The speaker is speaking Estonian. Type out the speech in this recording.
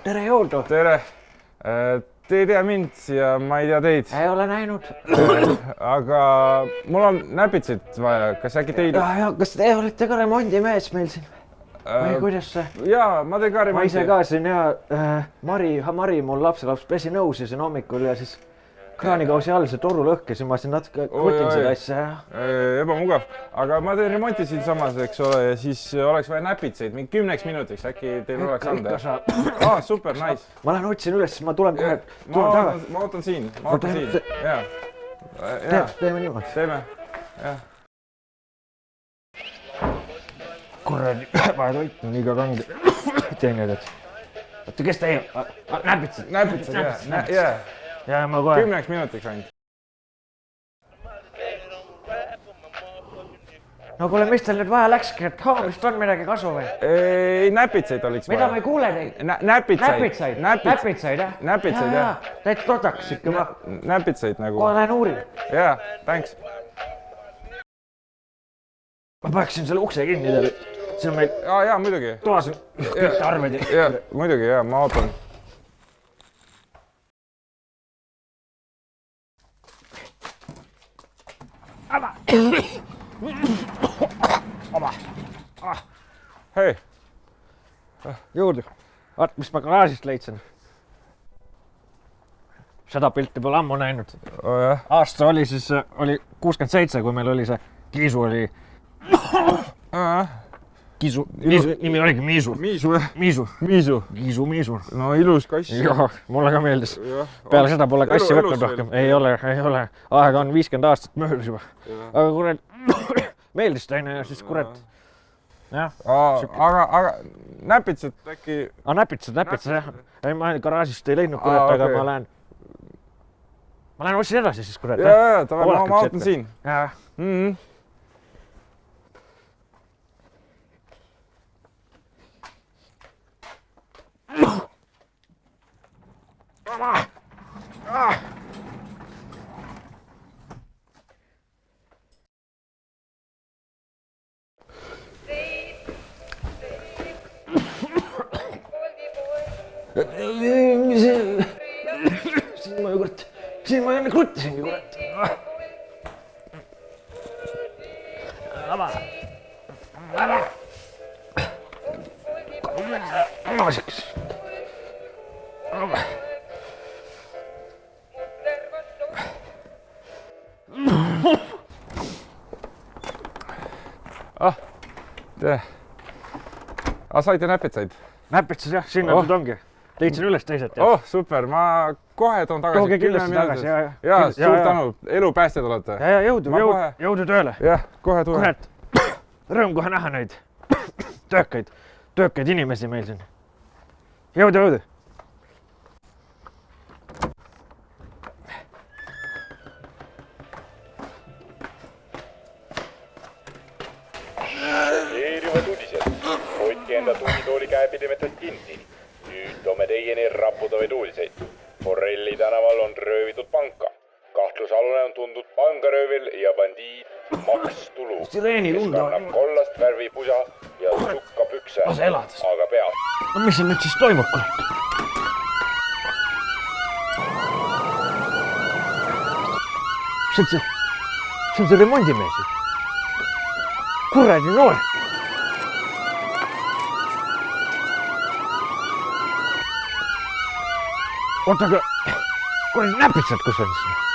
Tere jõudu! Tere! Te ei tea mind ja ma ei tea teid. Ei ole näinud. Aga mul on näpitsit vaja. Kas äkki teid... Kas te olete ka remondimees meil siin? Või kuidas see? Jaa, ma teen ka remonti. Ma ise ka siin ja Mari, mul lapselaps pesi nõusi siin hommikul ja siis kraanikausi all see toru lõhkes ja ma siin natuke kutin seda asja. Ebamugav. Aga ma teen remonti siin samas, eks ole, ja siis oleks vaja näpitseid mingi 10 minutiks. Äkki teil oleks anda? Super, nice. Ma lähen otsin üles, siis ma tulen kohe. Ma ootan siin. Teeme niimoodi. Teeme, jah. Kuradi, vaja toit on iga kange. Teine edad. Oota, kes teie? Näpitsid? Näpitsid, jah. Ja ma kohe. 10 minutiks ainult. No kuule, mis teil nüüd vaja läkski, et hoomist on midagi kasu või? Ei, näpitseid oliks vaja. Mida ma ei kuule teid? Näpitseid. Näpitseid, jah? Näpitseid, jah. Täit totaks ikka ma. Näpitseid nagu. Kohe lähen uurin. Jaa, thanks. Ma paeksin selle ukse kinni teile. See on meil... Jaa, muidugi. Toas on kõik arved. Jaa, muidugi, jaa, ma ootan. Hei! Jõudu. Vaat, mis ma garaažist leidsin. Seda pilti pole ammu näinud. Aasta oli siis, oli 67, kui meil oli see Kiisu oli... Kiisu, nimi oligi Miisu. Miisu, jah. Miisu. Miisu. No ilus kass. Jah, mulle ka meeldis. Peale seda pole kassi võtnud rohkem. Ei ole. Aega on 50 aastat möödus juba. Aga kurat, meeldis teine ja siis kurat. Aga näpitsed äkki... Näpitsed, jah. Ei, ma garaažist ei leidnud kurat, aga ma lähen... Ma lähen otsin edasi siis kurat. Jaa, ma ootan siin. Jaa. Siin ma enne kruttisingi, kurat. Maasiks. Tere. Saite näpitsaid? Näpitsad jah, siin nüüd ongi. Leidsin üles teised. Super, ma kohe toon tagasi. Tooge kindlasti tagasi, jah. Jaa, suur tänu. Elu päästjad olete. Ja, jõudu tööle. Jah, kohe tulen. Kurat, rõõm kohe näha neid töökaid inimesi meil siin. Jõudu. Eerivad uudised. Hoidke enda tunnitooli käepidemetest kinni. Nüüd toome teieni raputavaid uudiseid. Forelli tänaval on röövitud panka. Kahtlusalune on tundnud pangaröövil ja bandiid Max Tulu, kes kannab kollast värvi pusa ja sukkapükse, aga peab. No mis siin nüüd siis toimub, kurat? See on see remondimees. Kuradi noor. Oota, aga kuradi näpitsad, kus on siis?